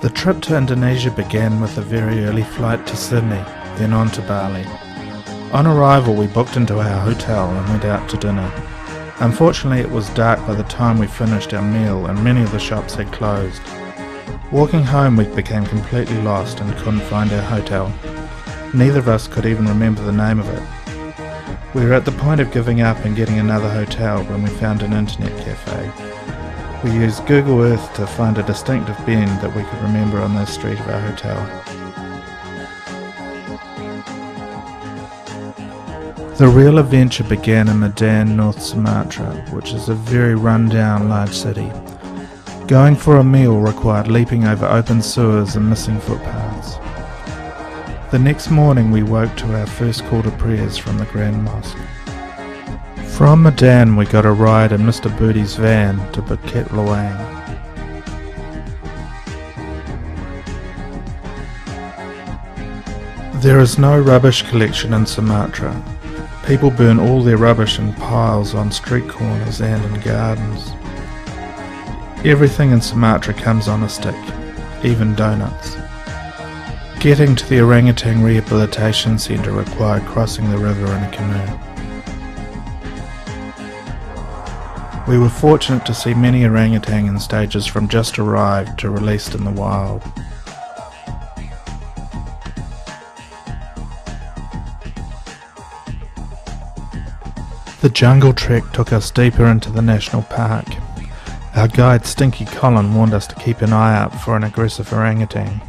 The trip to Indonesia began with a very early flight to Sydney, then on to Bali. On arrival we booked into our hotel and went out to dinner. Unfortunately it was dark by the time we finished our meal and many of the shops had closed. Walking home we became completely lost and couldn't find our hotel. Neither of us could even remember the name of it. We were at the point of giving up and getting another hotel when we found an internet cafe. We used Google Earth to find a distinctive bend that we could remember on the street of our hotel. The real adventure began in Medan, North Sumatra, which is a very run-down large city. Going for a meal required leaping over open sewers and missing footpaths. The next morning we woke to our first call to prayers from the Grand Mosque. From Medan we got a ride in Mr. Booty's van to Bukit Lawang. There is no rubbish collection in Sumatra. People burn all their rubbish in piles on street corners and in gardens. Everything in Sumatra comes on a stick, even donuts. Getting to the orangutan rehabilitation centre required crossing the river in a canoe. We were fortunate to see many orangutan in stages from just arrived to released in the wild. The jungle trek took us deeper into the national park. Our guide Stinky Colin warned us to keep an eye out for an aggressive orangutan.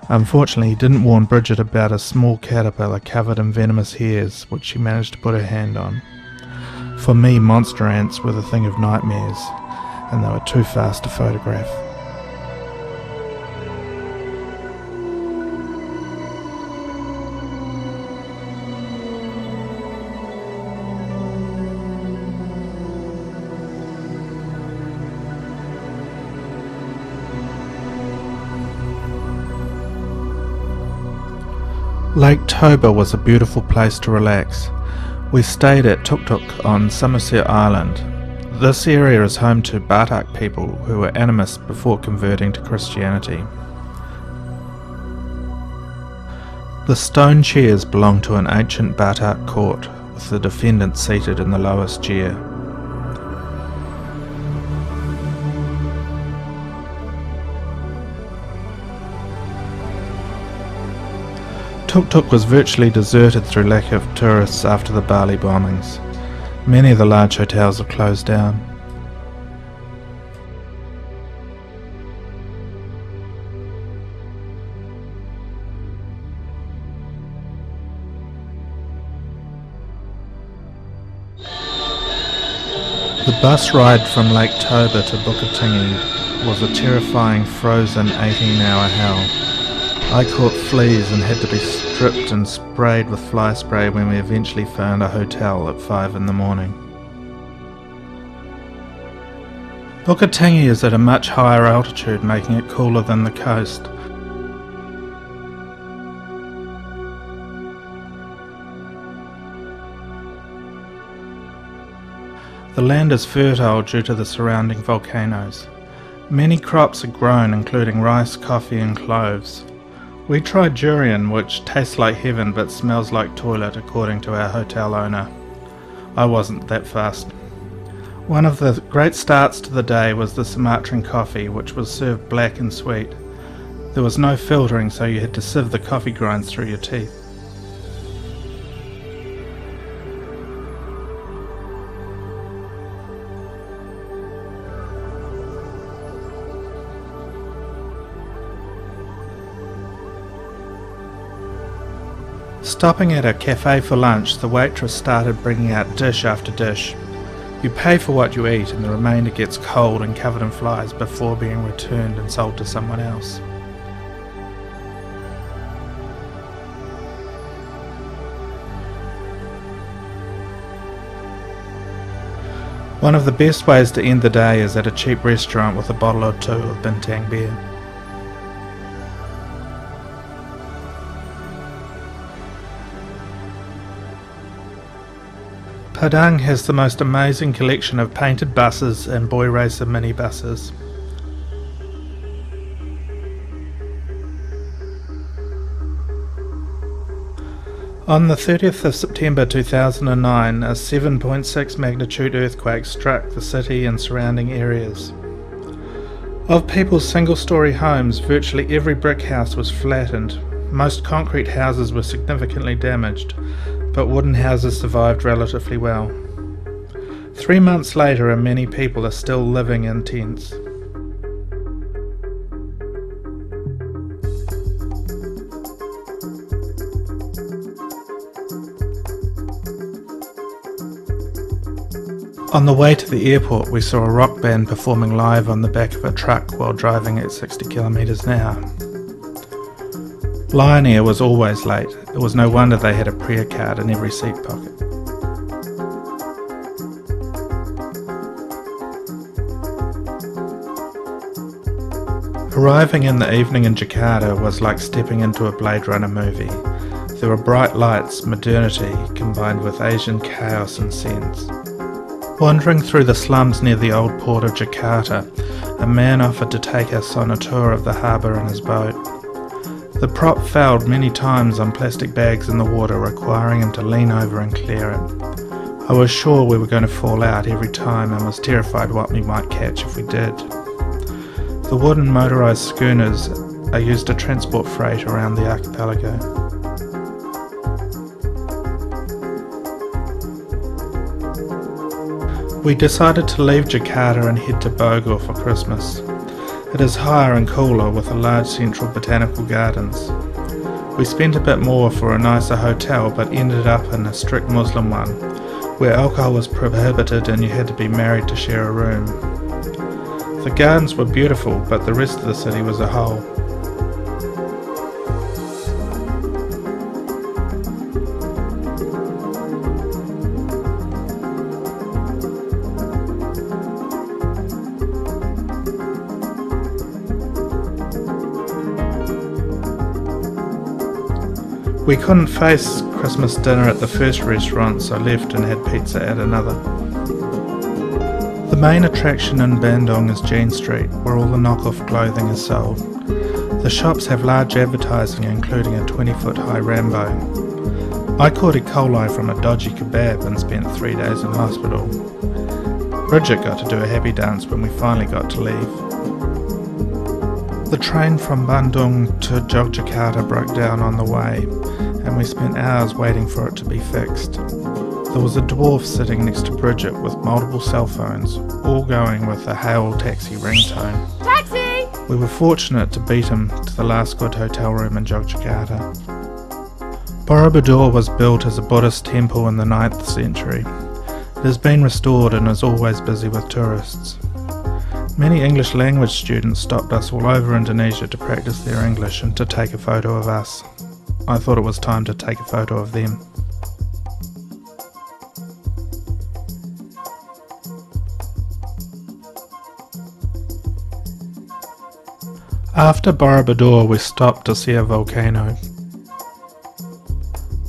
Unfortunately, he didn't warn Bridget about a small caterpillar covered in venomous hairs, which she managed to put her hand on. For me, monster ants were the thing of nightmares, and they were too fast to photograph. Lake Toba was a beautiful place to relax. We stayed at Tuk Tuk on Somerset Island. This area is home to Batak people who were animists before converting to Christianity. The stone chairs belong to an ancient Batak court, with the defendant seated in the lowest chair. Tuk Tuk was virtually deserted through lack of tourists after the Bali bombings. Many of the large hotels have closed down. The bus ride from Lake Toba to Bukit was a terrifying frozen 18-hour hell. I caught fleas and had to be stripped and sprayed with fly spray when we eventually found a hotel at 5 in the morning. Bukit is at a much higher altitude, making it cooler than the coast. The land is fertile due to the surrounding volcanoes. Many crops are grown, including rice, coffee and cloves. We tried durian, which tastes like heaven but smells like toilet, according to our hotel owner. I wasn't that fussed. One of the great starts to the day was the Sumatran coffee, which was served black and sweet. There was no filtering, so you had to sieve the coffee grinds through your teeth. Stopping at a cafe for lunch, the waitress started bringing out dish after dish. You pay for what you eat and the remainder gets cold and covered in flies before being returned and sold to someone else. One of the best ways to end the day is at a cheap restaurant with a bottle or two of Bintang beer. Padang has the most amazing collection of painted buses and boy racer minibuses. On the 30th of September 2009, a 7.6 magnitude earthquake struck the city and surrounding areas. Of people's single-storey homes, virtually every brick house was flattened. Most concrete houses were significantly damaged, but wooden houses survived relatively well. 3 months later, and many people are still living in tents. On the way to the airport, we saw a rock band performing live on the back of a truck while driving at 60 kilometres an hour. Lion Air was always late. It was no wonder they had a prayer card in every seat pocket. Arriving in the evening in Jakarta was like stepping into a Blade Runner movie. There were bright lights, modernity combined with Asian chaos and sense. Wandering through the slums near the old port of Jakarta, a man offered to take us on a tour of the harbour in his boat. The prop fouled many times on plastic bags in the water, requiring him to lean over and clear it. I was sure we were going to fall out every time and was terrified what we might catch if we did. The wooden motorised schooners are used to transport freight around the archipelago. We decided to leave Jakarta and head to Bogor for Christmas. It is higher and cooler with a large central botanical gardens. We spent a bit more for a nicer hotel but ended up in a strict Muslim one, where alcohol was prohibited and you had to be married to share a room. The gardens were beautiful, but the rest of the city was a hole. We couldn't face Christmas dinner at the first restaurant, so left and had pizza at another. The main attraction in Bandung is Jean Street, where all the knockoff clothing is sold. The shops have large advertising, including a 20-foot high Rambo. I caught E. coli from a dodgy kebab and spent 3 days in hospital. Bridget got to do a happy dance when we finally got to leave. The train from Bandung to Yogyakarta broke down on the way, and we spent hours waiting for it to be fixed. There was a dwarf sitting next to Bridget with multiple cell phones, all going with a hail taxi ringtone. Taxi! We were fortunate to beat him to the last good hotel room in Yogyakarta. Borobudur was built as a Buddhist temple in the 9th century. It has been restored and is always busy with tourists. Many English language students stopped us all over Indonesia to practice their English and to take a photo of us. I thought it was time to take a photo of them. After Borobudur, we stopped to see a volcano.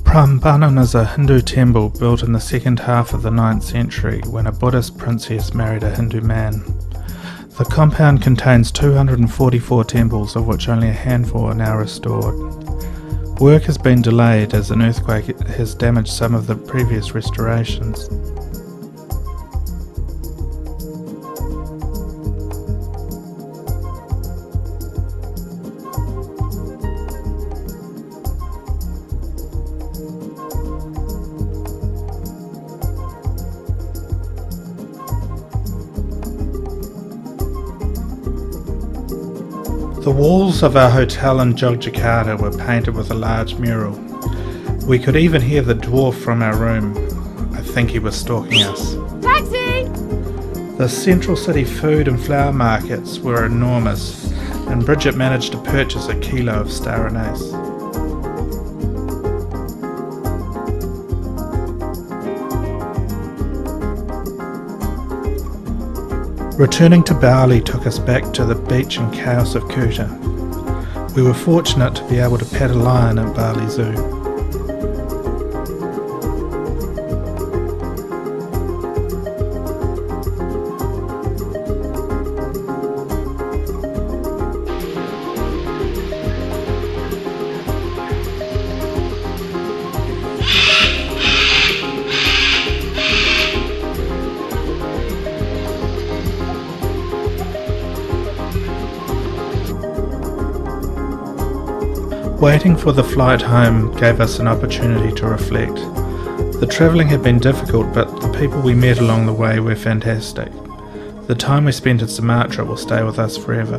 Prambanan is a Hindu temple built in the second half of the 9th century when a Buddhist princess married a Hindu man. The compound contains 244 temples, of which only a handful are now restored. Work has been delayed as an earthquake has damaged some of the previous restorations. The walls of our hotel in Yogyakarta were painted with a large mural. We could even hear the dwarf from our room. I think he was stalking us. Taxi! The central city food and flower markets were enormous, and Bridget managed to purchase a kilo of star anise. Returning to Bali took us back to the beach and chaos of Kuta. We were fortunate to be able to pet a lion at Bali Zoo. Waiting for the flight home gave us an opportunity to reflect. The travelling had been difficult, but the people we met along the way were fantastic. The time we spent at Sumatra will stay with us forever.